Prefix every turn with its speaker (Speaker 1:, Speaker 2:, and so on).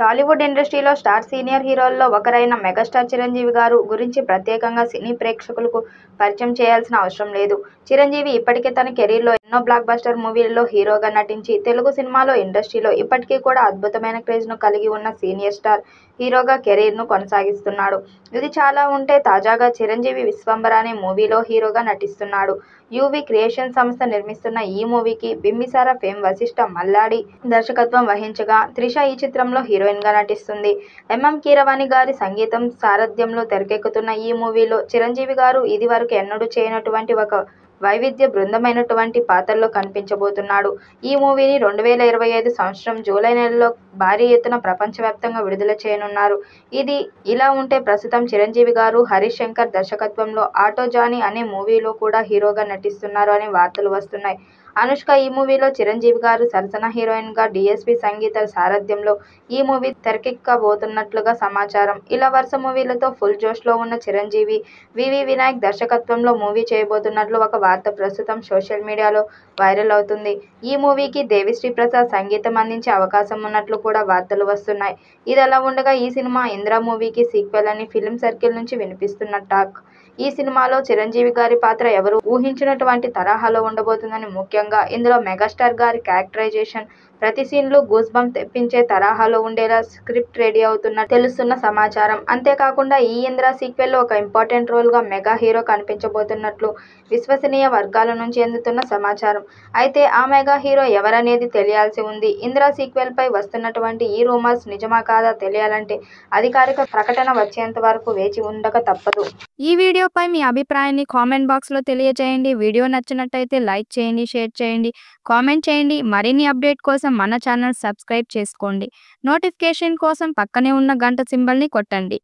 Speaker 1: టాలీవుడ్ ఇండస్ట్రీలో star senior హీరోల్లో ఒకరైన megastar Chiranjeevi గారు గురించి ప్రత్యేకంగా సినీ ప్రేక్షకులకు పరిచయం చేయాల్సిన అవసరం లేదు. చిరంజీవి ఇప్పటికే తన కెరీర్లో ఎన్నో బ్లాక్ బస్టర్ మూవీల్లో హీరోగా నటించి తెలుగు సినిమాలో ఇండస్ట్రీలో ఇప్పటికీ కూడా అద్భుతమైన క్రేజ్ను కలిగి ఉన్న సీనియర్ స్టార్ హీరోగా కెరీర్ను కొనసాగిస్తున్నాడు. ఇది చాలా ఉంటే తాజాగా చిరంజీవి విశ్వంబర అనే మూవీలో హీరోగా నటిస్తున్నాడు. యూవీ క్రియేషన్ సంస్థ నిర్మిస్తున్న ఈ మూవీకి బింబిసార ఫేమ్ వశిష్ఠ మల్లాడి దర్శకత్వం వహించగా, త్రిష ఈ చిత్రంలో హీరోయిన్గా నటిస్తుంది. ఎంఎం కీరవాణి గారి సంగీతం సారథ్యంలో తెరకెక్కుతున్న ఈ మూవీలో చిరంజీవి గారు ఇదివరకు ఎన్నడూ చేయనటువంటి ఒక వైవిధ్య బృందమైనటువంటి పాత్రలో కనిపించబోతున్నాడు. ఈ మూవీని 2025 సంవత్సరం జూలై నెలలో భారీ ఎత్తున ప్రపంచవ్యాప్తంగా విడుదల చేయనున్నారు. ఇది ఇలా ఉంటే ప్రస్తుతం చిరంజీవి గారు హరీష్ శంకర్ దర్శకత్వంలో ఆటో జానీ అనే మూవీలో కూడా హీరోగా నటిస్తున్నారు అనే వార్తలు వస్తున్నాయి. అనుష్క ఈ మూవీలో చిరంజీవి గారు సరసన హీరోయిన్గా డీఎస్పీ సంగీత సారథ్యంలో ఈ మూవీ తెరకెక్కబోతున్నట్లుగా సమాచారం. ఇలా వరుస మూవీలతో ఫుల్ జోష్లో ఉన్న చిరంజీవి వివి వినాయక్ దర్శకత్వంలో మూవీ చేయబోతున్నట్లు ఒక వార్త ప్రస్తుతం సోషల్ మీడియాలో వైరల్ అవుతుంది. ఈ మూవీకి దేవిశ్రీ ప్రసాద్ సంగీతం అందించే అవకాశం ఉన్నట్లు కూడా వార్తలు వస్తున్నాయి. ఇదిలా ఉండగా ఈ సినిమా ఇంద్ర మూవీకి సీక్వెల్ అని ఫిలిం సర్కిల్ నుంచి వినిపిస్తున్న టాక్. ఈ సినిమాలో చిరంజీవి గారి పాత్ర ఎవరు ఊహించినటువంటి తరహాలో ఉండబోతుందని, ముఖ్యంగా ఇందులో మెగాస్టార్ గారి క్యారెక్టరైజేషన్ ప్రతి సీన్లు గూస్ బంప్ తెప్పించే తరహాలో ఉండేలా స్క్రిప్ట్ రెడీ అవుతున్నట్టు తెలుస్తున్న సమాచారం. అంతేకాకుండా ఈ ఇంద్ర సీక్వెల్లో ఒక ఇంపార్టెంట్ రోల్గా మెగా హీరో కనిపించబోతున్నట్లు విశ్వసనీయ వర్గాల నుంచి అందుతున్న సమాచారం. అయితే ఆ మెగా హీరో ఎవరనేది తెలియాల్సి ఉంది. ఇంద్ర సీక్వెల్పై వస్తున్నటువంటి ఈ రూమర్స్ నిజమా కాదా తెలియాలంటే అధికారిక ప్రకటన వచ్చేంత వరకు వేచి ఉండక తప్పదు.
Speaker 2: ఈ వీడియోపై మీ అభిప్రాయాన్ని కామెంట్ బాక్స్లో తెలియజేయండి. వీడియో నచ్చినట్టయితే లైక్ చేయండి, షేర్ చేయండి, కామెంట్ చేయండి. మరిన్ని అప్డేట్ కోసం మన ఛానల్ సబ్స్క్రైబ్ చేసుకోండి. నోటిఫికేషన్ కోసం పక్కనే ఉన్న గంట సింబల్ని కొట్టండి.